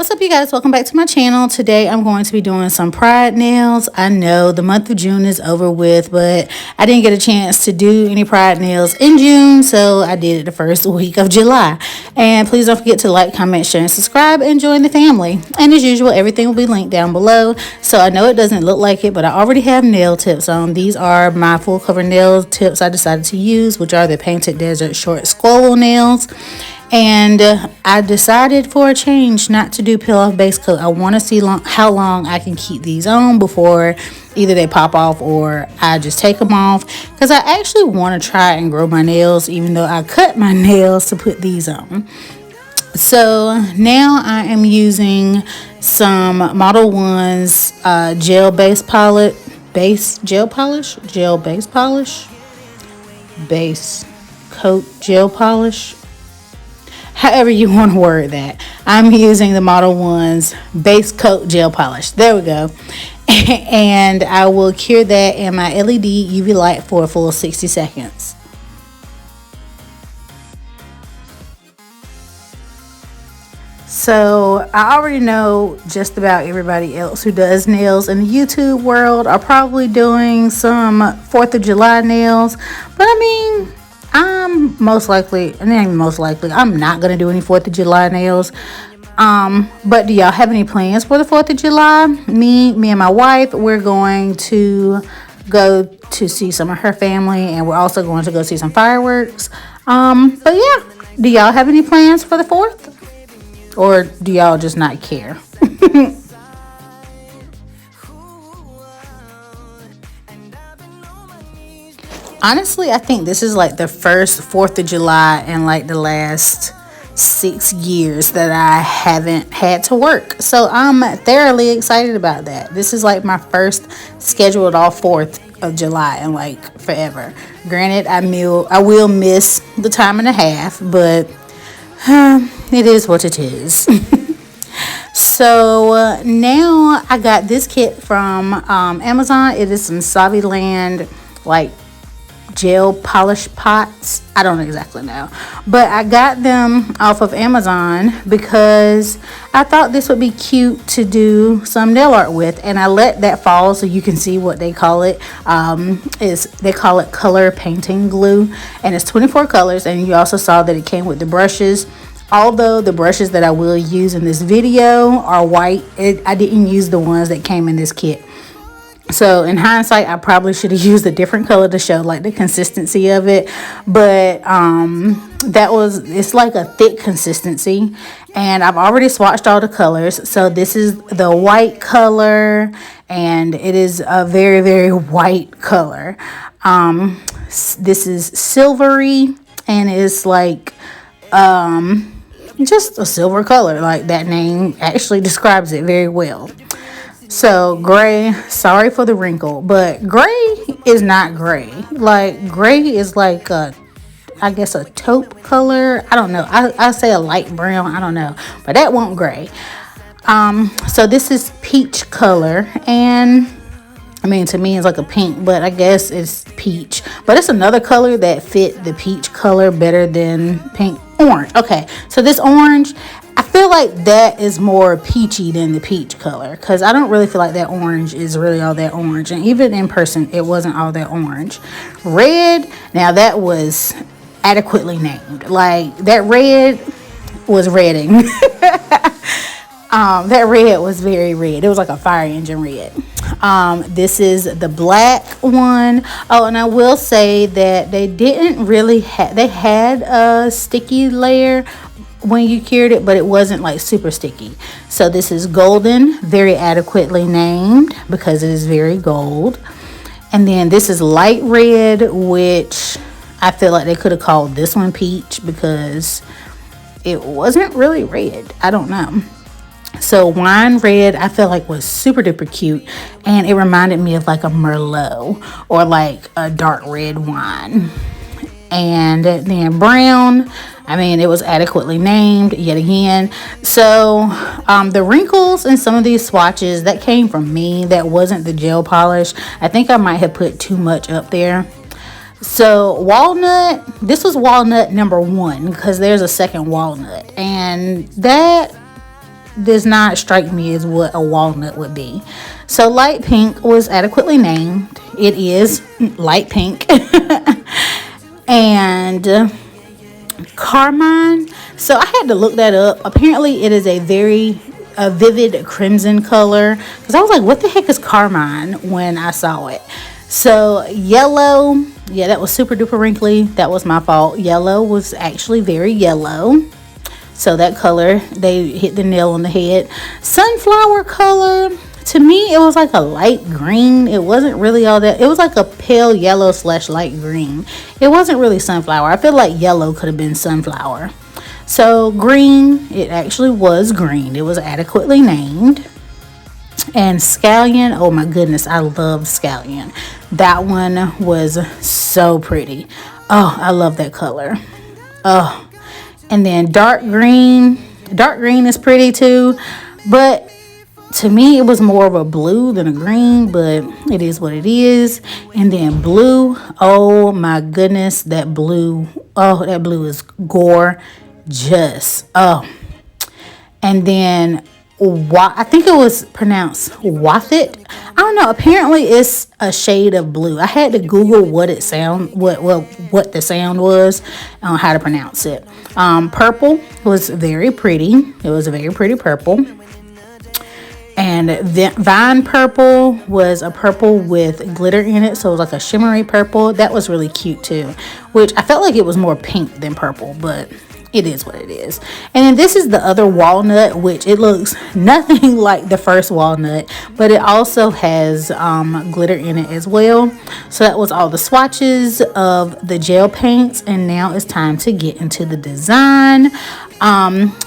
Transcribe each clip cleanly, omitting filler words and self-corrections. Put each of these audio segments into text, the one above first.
What's up, you guys? Welcome back to my channel. Today I'm going to be doing some pride nails. I know the month of June is over with, but I didn't get a chance to do any pride nails in June, so I did it the first week of July. And please don't forget to like, comment, share, and subscribe and join the family. And as usual, everything will be linked down below. So I know it doesn't look like it, but I already have nail tips on. These are my full cover nail tips I decided to use, which are the Painted Desert Short Squirrel nails. And I decided for a change not to do peel off base coat. I want to see how long I can keep these on before either they pop off or I just take them off, because I actually want to try and grow my nails even though I cut my nails to put these on. So now I am using some Model 1's gel base polish, base coat gel polish. However you want to word that. I'm using the Model 1's base coat gel polish. There we go. And I will cure that in my LED UV light for a full 60 seconds. So I already know just about everybody else who does nails in the YouTube world are probably doing some 4th of July nails. But I mean, I'm not gonna do any 4th of July nails. But do y'all have any plans for the 4th of July? Me and my wife, we're going to go to see some of her family, and we're also going to go see some fireworks. But yeah, do y'all have any plans for the 4th? Or do y'all just not care? Honestly, I think this is like the first 4th of July in like the last 6 years that I haven't had to work. So I'm thoroughly excited about that. This is like my first scheduled off 4th of July in like forever. Granted, I will miss the time and a half, but it is what it is. So now I got this kit from Amazon. It is some Saviland like gel polish pots. I don't exactly know, but I got them off of Amazon because I thought this would be cute to do some nail art with, and I let that fall so you can see what they call it. They call it color painting glue, and it's 24 colors. And you also saw that it came with the brushes. Although the brushes that I will use in this video are white, I didn't use the ones that came in this kit. So in hindsight, I probably should have used a different color to show like the consistency of it. But it's like a thick consistency. And I've already swatched all the colors. So this is the white color, and it is a very, very white color. This is silvery, and it's like just a silver color. Like that name actually describes it very well. So gray, sorry for the wrinkle, but gray is not gray. Like gray is like I guess a taupe color. I don't know. I say a light brown. I don't know, but that won't gray. So this is peach color, and I mean, to me it's like a pink, but I guess it's peach. But it's another color that fit the peach color better than pink. Orange. Okay, so this orange, I feel like that is more peachy than the peach color, because I don't really feel like that orange is really all that orange, and even in person it wasn't all that orange. Red, now that was adequately named. Like that red was redding. That red was very red. It was like a fire engine red. This is the black one. Oh, and I will say that they didn't really they had a sticky layer when you cured it, but it wasn't like super sticky. So this is golden, very adequately named because it is very gold. And then this is light red, which I feel like they could have called this one peach because it wasn't really red. I don't know. So wine red, I feel like was super duper cute, and it reminded me of like a Merlot or like a dark red wine. And then brown, I mean, it was adequately named yet again. So the wrinkles in some of these swatches, that came from me. That wasn't the gel polish. I think I might have put too much up there. So walnut, this was walnut number 1, because there's a second walnut, and that does not strike me as what a walnut would be. So light pink was adequately named. It is light pink. And carmine, so I had to look that up. Apparently it is a vivid crimson color, because I was like, what the heck is carmine when I saw it. So yellow, yeah, that was super duper wrinkly. That was my fault. Yellow was actually very yellow. So that color, they hit the nail on the head. Sunflower color, to me, it was like a light green. It wasn't really all that. It was like a pale yellow / light green. It wasn't really sunflower. I feel like yellow could have been sunflower. So green, it actually was green. It was adequately named. And scallion, oh my goodness, I love scallion. That one was so pretty. Oh, I love that color. Oh. And then dark green is pretty too, but to me it was more of a blue than a green, but it is what it is. And then blue, oh my goodness, that blue is gorgeous. Oh. And then I think it was pronounced Waffit. I don't know. Apparently, it's a shade of blue. I had to Google what the sound was, on how to pronounce it. Purple was very pretty. It was a very pretty purple. And vine purple was a purple with glitter in it, so it was like a shimmery purple. That was really cute too, which I felt like it was more pink than purple, but it is what it is. And then this is the other walnut, which it looks nothing like the first walnut, but it also has glitter in it as well. So that was all the swatches of the gel paints, and now it's time to get into the design.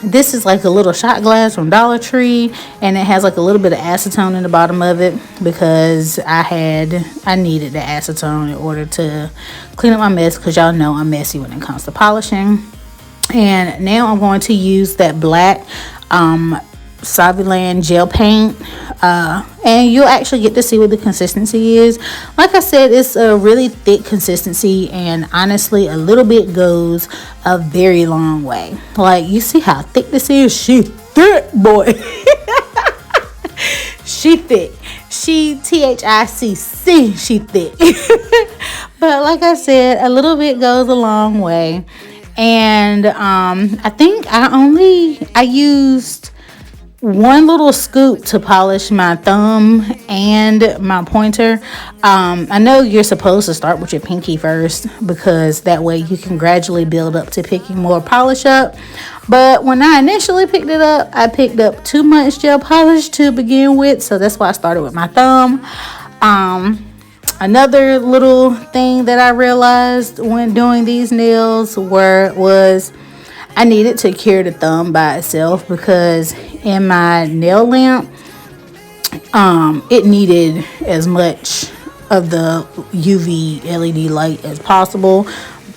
This is like a little shot glass from Dollar Tree, and it has like a little bit of acetone in the bottom of it because I needed the acetone in order to clean up my mess, because y'all know I'm messy when it comes to polishing. And now I'm going to use that black Saviland gel paint, and you'll actually get to see what the consistency is. Like I said, it's a really thick consistency, and honestly a little bit goes a very long way. Like, you see how thick this is? She thick, boy. She thick. She THICC, she thick. But like I said, a little bit goes a long way. And I think I used one little scoop to polish my thumb and my pointer. I know you're supposed to start with your pinky first, because that way you can gradually build up to picking more polish up. But when I initially picked it up, I picked up too much gel polish to begin with, so that's why I started with my thumb. Another little thing that I realized when doing these nails was I needed to cure the thumb by itself, because in my nail lamp, it needed as much of the UV LED light as possible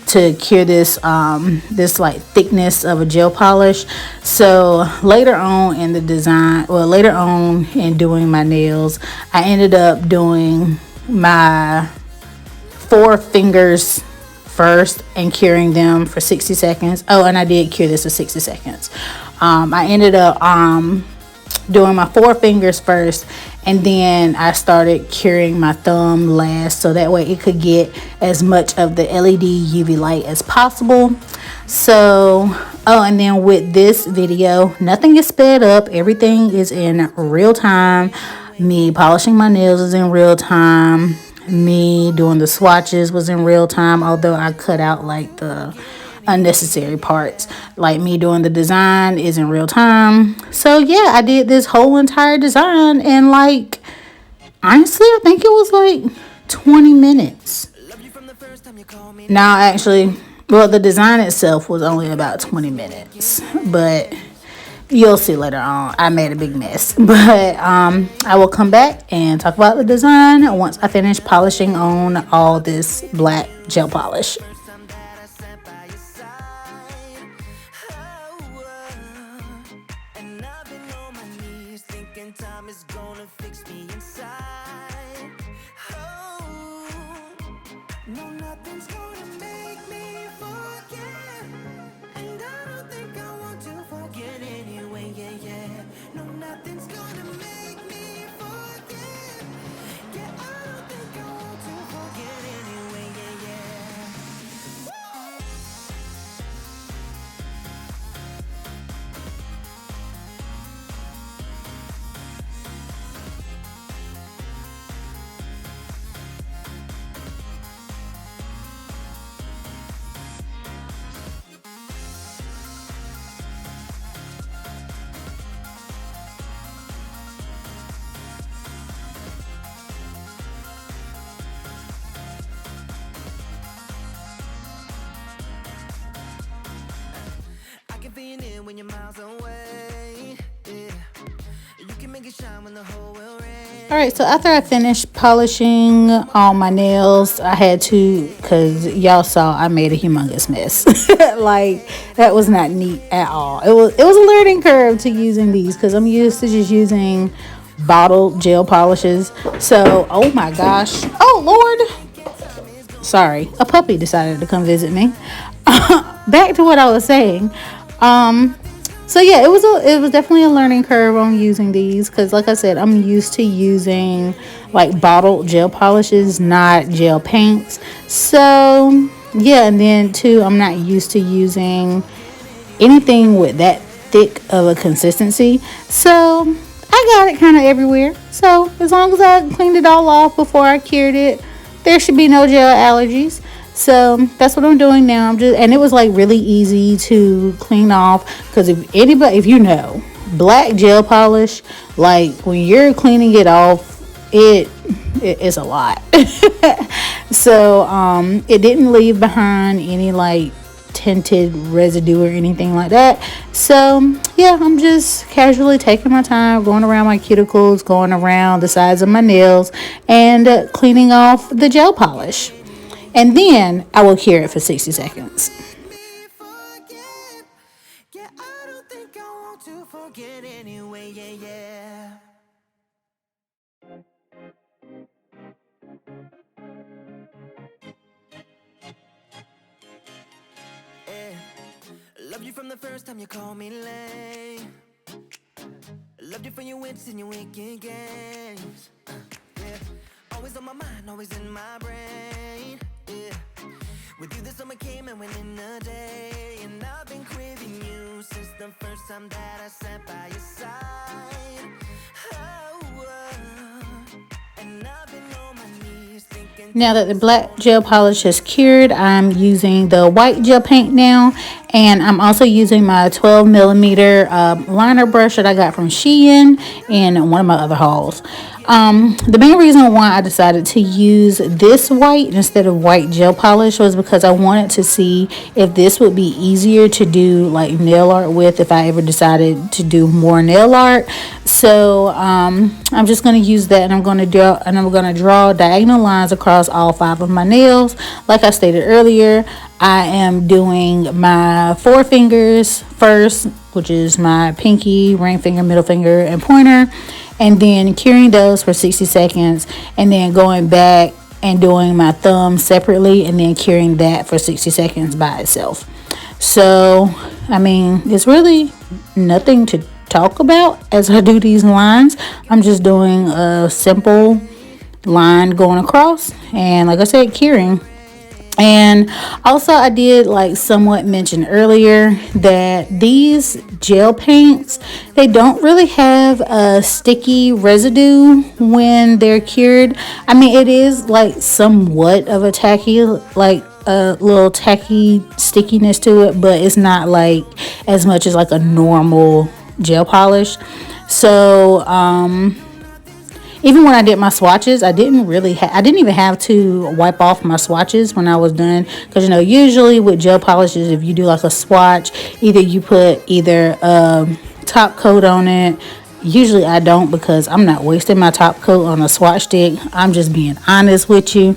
to cure this like thickness of a gel polish. So later on in doing my nails, I ended up doing my 4 fingers first and curing them for 60 seconds. Oh, and I did cure this for 60 seconds. I ended up doing my 4 fingers first, and then I started curing my thumb last, so that way it could get as much of the LED UV light as possible. So, and then with this video, nothing is sped up. Everything is in real time. Me polishing my nails is in real time. Me doing the swatches was in real time, although I cut out like the unnecessary parts. Like me doing the design is in real time. So yeah, I did this whole entire design in, like, honestly, I think it was like 20 minutes. Now, actually, well, the design itself was only about 20 minutes, but you'll see later on. I made a big mess, but I will come back and talk about the design once I finish polishing on all this black gel polish. All right, so after I finished polishing all my nails, I had to, because y'all saw I made a humongous mess. Like, that was not neat at all. It was a learning curve to using these, because I'm used to just using bottled gel polishes. So, oh my gosh. Oh, Lord. Sorry, a puppy decided to come visit me. Back to what I was saying. So yeah, it was definitely a learning curve on using these, because like I said, I'm used to using like bottled gel polishes, not gel paints. So yeah, and then too, I'm not used to using anything with that thick of a consistency. So I got it kind of everywhere. So as long as I cleaned it all off before I cured it, there should be no gel allergies. So that's what I'm doing now. And it was like really easy to clean off, because if you know, black gel polish, like when you're cleaning it off, it is a lot. So it didn't leave behind any like tinted residue or anything like that. So yeah, I'm just casually taking my time, going around my cuticles, going around the sides of my nails, and cleaning off the gel polish. And then I will cure it for 60 seconds. Loved you from the first time you called me late. Loved you for your wits and your wicked games. Yeah. Always on my mind, always in my brain. Yeah. With you, the summer came and went in a day. And I've been craving you since the first time that I sat by your side. And I've been on my knees thinking. Now that the black gel polish is cured, I'm using the white gel paint now. And I'm also using my 12 millimeter liner brush that I got from Shein in one of my other hauls. The main reason why I decided to use this white instead of white gel polish was because I wanted to see if this would be easier to do like nail art with if I ever decided to do more nail art. So I'm just going to use that, and I'm going to draw diagonal lines across all 5 of my nails. Like I stated earlier, I am doing my 4 fingers first, which is my pinky, ring finger, middle finger, and pointer, and then curing those for 60 seconds, and then going back and doing my thumb separately, and then curing that for 60 seconds by itself. So, I mean, it's really nothing to talk about as I do these lines. I'm just doing a simple line going across, and like I said, curing. And also, I did like somewhat mention earlier that these gel paints, they don't really have a sticky residue when they're cured. I mean, it is like somewhat of a tacky, like a little tacky stickiness to it, but it's not like as much as like a normal gel polish. So even when I did my swatches, I didn't even have to wipe off my swatches when I was done, because usually with gel polishes, if you do like a swatch, either you put top coat on it. Usually I don't, because I'm not wasting my top coat on a swatch stick. I'm just being honest with you.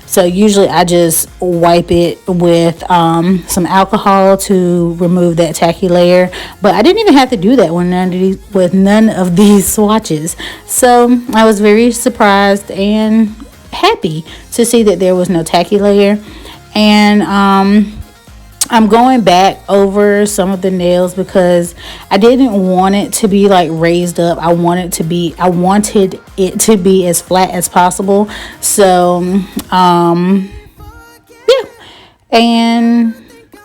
So usually I just wipe it with some alcohol to remove that tacky layer. But I didn't even have to do that with none of these swatches. So I was very surprised and happy to see that there was no tacky layer. And I'm going back over some of the nails because I didn't want it to be like raised up. I wanted it to be as flat as possible. So, yeah. And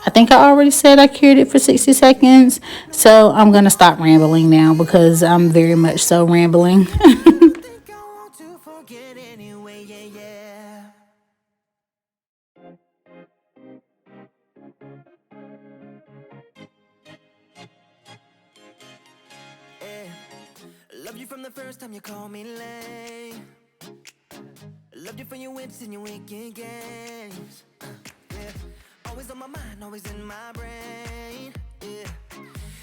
I think I already said I cured it for 60 seconds. So I'm going to stop rambling now, because I'm very much so rambling. Loved you from the first time you called me late. Loved you for your wits and your wicked games. Yeah. Always on my mind, always in my brain. Yeah.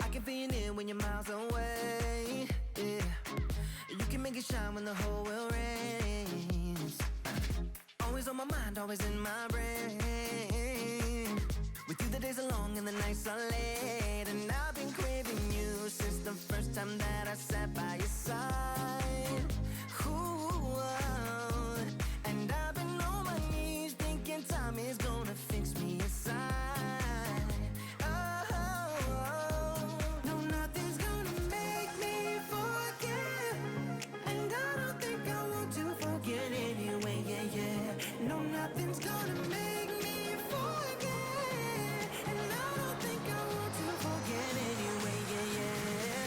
I can feel you near when you're miles away. Yeah, you can make it shine when the whole world rains. Always on my mind, always in my brain. With you the days are long and the nights are late, and I've been craving you since the first time that I sat by your side. Ooh, and I've been on my knees thinking time is gonna fix me inside. No, nothing's gonna make me forget, and I don't think I want to forget anyway. Yeah, yeah. No, nothing's gonna make me forget, and I don't think I want to forget anyway. Yeah, yeah.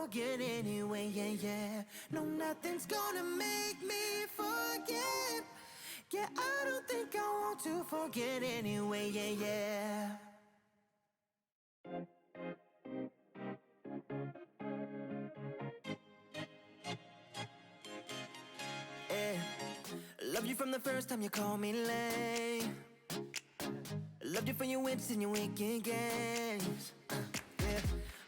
forget anyway, yeah, yeah. No, nothing's gonna make me forget. Yeah, I don't think I want to forget anyway, yeah, yeah. Yeah. Loved you from the first time you called me lame. Loved you for your wits and your wicked games. Yeah.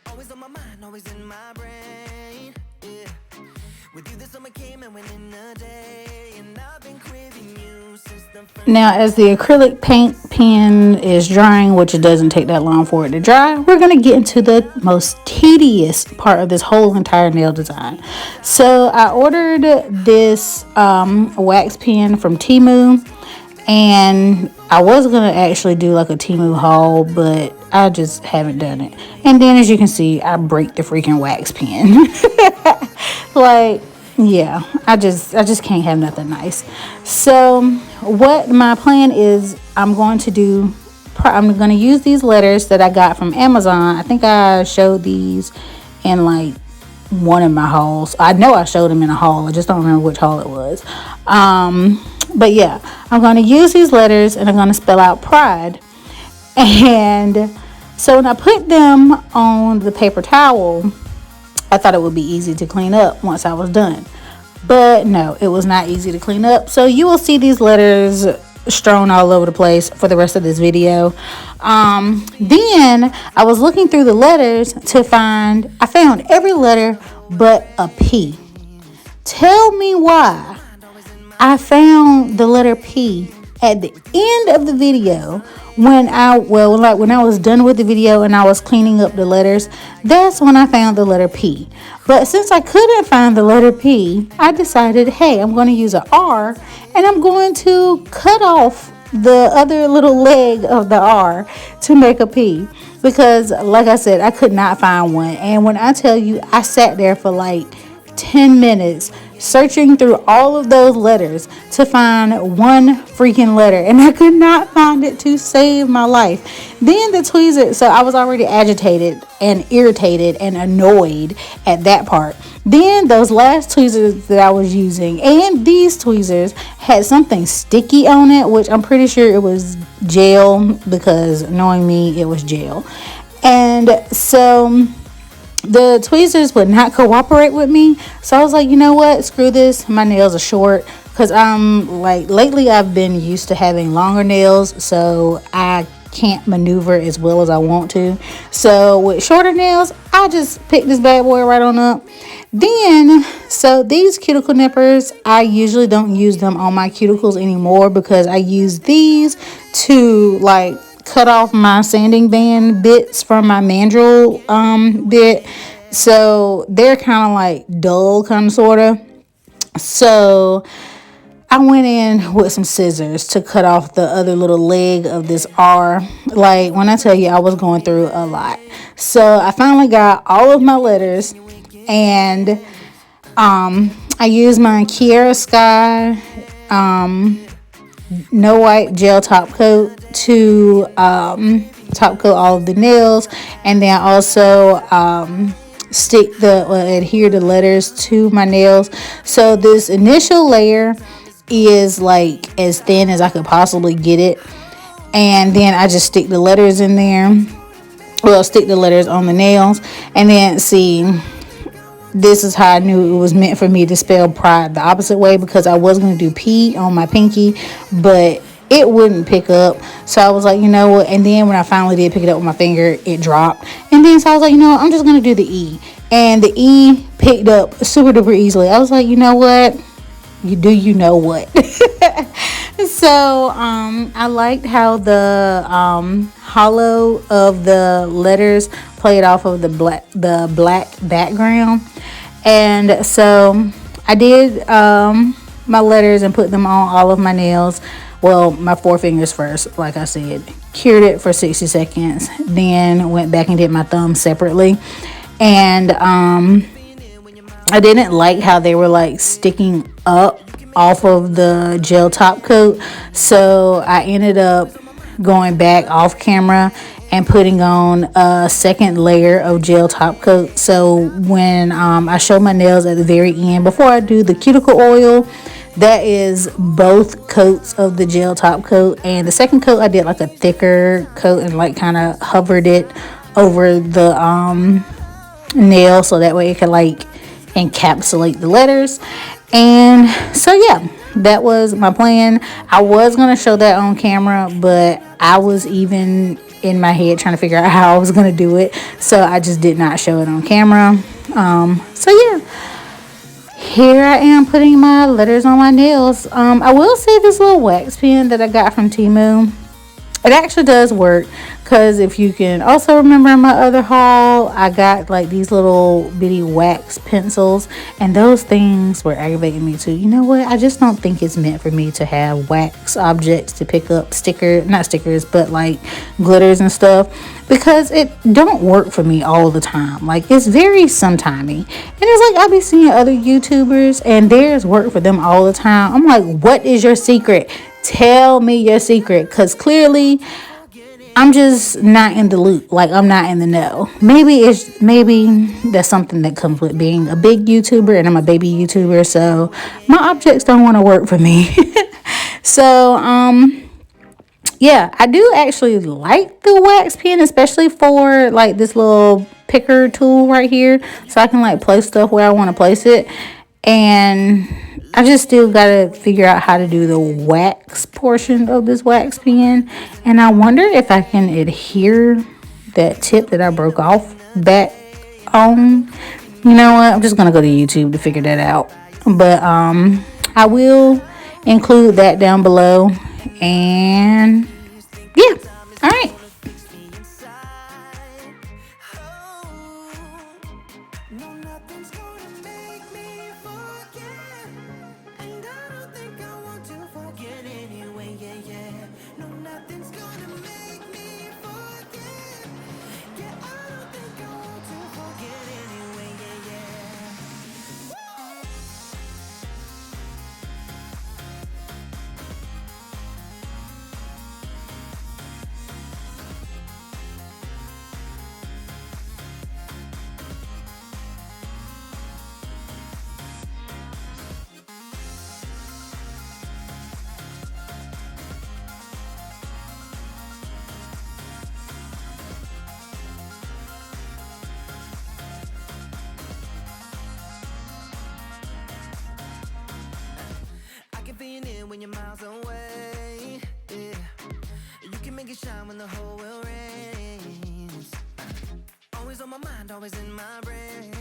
Always on my mind, always in my brain. Yeah. With you, the summer came and went in a day, and I've been craving you since the first. Now, as the acrylic paint pen is drying, which it doesn't take that long for it to dry, we're going to get into the most tedious part of this whole entire nail design. So I ordered this wax pen from Temu, and I was going to actually do like a Temu haul, but I just haven't done it. And then, as you can see, I break the freaking wax pen. Like, yeah, I just can't have nothing nice. So what my plan is, I'm going to use these letters that I got from Amazon. I think I showed these in like one of my hauls. I know I showed them in a haul, I just don't remember which haul it was. But yeah, I'm going to use these letters and I'm going to spell out pride. And so when I put them on the paper towel, I thought it would be easy to clean up once I was done. But no, it was not easy to clean up. So you will see these letters strewn all over the place for the rest of this video. Then I was looking through the letters I found every letter but a P. Tell me why I found the letter P at the end of the video when I was done with the video and I was cleaning up the letters. That's when I found the letter P. But since I couldn't find the letter P, I decided, hey, I'm going to use an R and I'm going to cut off the other little leg of the R to make a P, because like I said, I could not find one. And when I tell you, I sat there for like 10 minutes searching through all of those letters to find one freaking letter, and I could not find it to save my life. Then the tweezers, so I was already agitated and irritated and annoyed at that part. Then those last tweezers that I was using and these tweezers had something sticky on it, which I'm pretty sure it was gel, because knowing me, it was gel. And so the tweezers would not cooperate with me. So I was like, you know what? Screw this. My nails are short. Because lately I've been used to having longer nails. So I can't maneuver as well as I want to. So with shorter nails, I just picked this bad boy right on up. Then, so these cuticle nippers, I usually don't use them on my cuticles anymore, because I use these to like cut off my sanding band bits from my mandrel bit. So they're kind of like dull, kind of sort of. So I went in with some scissors to cut off the other little leg of this R. Like, when I tell you, I was going through a lot. So I finally got all of my letters, and I used my Kiara Sky No White gel top coat to top coat all of the nails, and then also adhere the letters to my nails. So this initial layer is like as thin as I could possibly get it, and then I just stick the letters in there. Stick the letters on the nails, and then see, this is how I knew it was meant for me to spell pride the opposite way, because I was going to do P on my pinky, but it wouldn't pick up. So I was like, you know what? And then when I finally did pick it up with my finger, it dropped. And then so I was like, you know what? I'm just going to do the E. And the E picked up super duper easily. I was like, you know what? You know what? So I liked how the hollow of the letters played off of the black background. And so I did my letters and put them on all of my nails. Well, my forefingers first, like I said, cured it for 60 seconds, then went back and did my thumbs separately. And I didn't like how they were like sticking up off of the gel top coat, so I ended up going back off camera and putting on a second layer of gel top coat. So when I show my nails at the very end, before I do the cuticle oil, that is both coats of the gel top coat. And the second coat, I did like a thicker coat and like kind of hovered it over the nail, so that way it could like encapsulate the letters. And so yeah, that was my plan. I was gonna show that on camera, but I was even in my head trying to figure out how I was gonna do it, so I just did not show it on camera. So yeah, here I am putting my letters on my nails. I will say this little wax pen that I got from Temu, it actually does work, because if you can also remember in my other haul, I got like these little bitty wax pencils, and those things were aggravating me too. You know what, I just don't think it's meant for me to have wax objects to pick up not stickers, but like glitters and stuff, because it don't work for me all the time. Like, it's very sometimey, and it's like I be seeing other YouTubers and theirs work for them all the time. I'm like, what is your secret? Tell me your secret, because clearly I'm just not in the loop. Like, I'm not in the know. Maybe that's something that comes with being a big YouTuber, and I'm a baby YouTuber, so my objects don't want to work for me. So yeah, I do actually like the wax pen, especially for like this little picker tool right here, so I can like place stuff where I want to place it. And I just still gotta figure out how to do the wax portion of this wax pen, and I wonder if I can adhere that tip that I broke off back on. You know what, I'm just gonna go to YouTube to figure that out, but I will include that down below. And yeah, all right. No, nothing's gonna make me forget. And I don't think I want to forget anyway, yeah, yeah. No, nothing's gonna make me forget. Yeah, I don't think I want to forget anyway, yeah, yeah. I can feel it when you're miles away. Yeah, you can make it shine when the whole world rains. Always on my mind, always in my brain.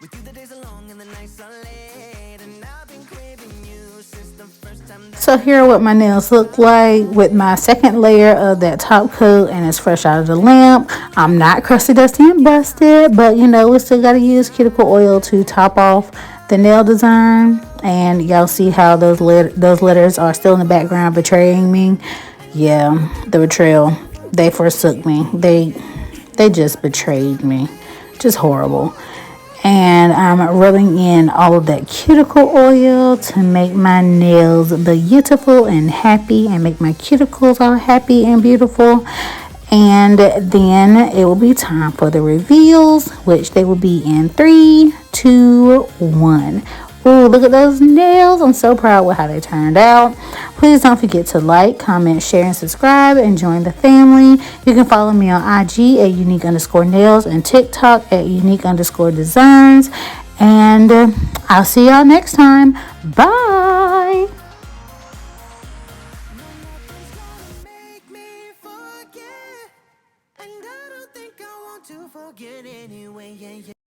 With you, the days are long and the nights are late, and I've been craving you since the first time that. So here are what my nails look like with my second layer of that top coat, and it's fresh out of the lamp. I'm not crusty, dusty, and busted, but you know, we still got to use cuticle oil to top off the nail design. And y'all see how those letters are still in the background betraying me. Yeah, the betrayal. They forsook me. They just betrayed me. Just horrible. And I'm rubbing in all of that cuticle oil to make my nails beautiful and happy, and make my cuticles all happy and beautiful. And then it will be time for the reveals, which they will be in 3, 2, 1. Ooh, look at those nails. I'm so proud with how they turned out. Please don't forget to like, comment, share, and subscribe, and join the family. You can follow me on IG at unique_nails and TikTok at unique_designs. And I'll see y'all next time. Bye.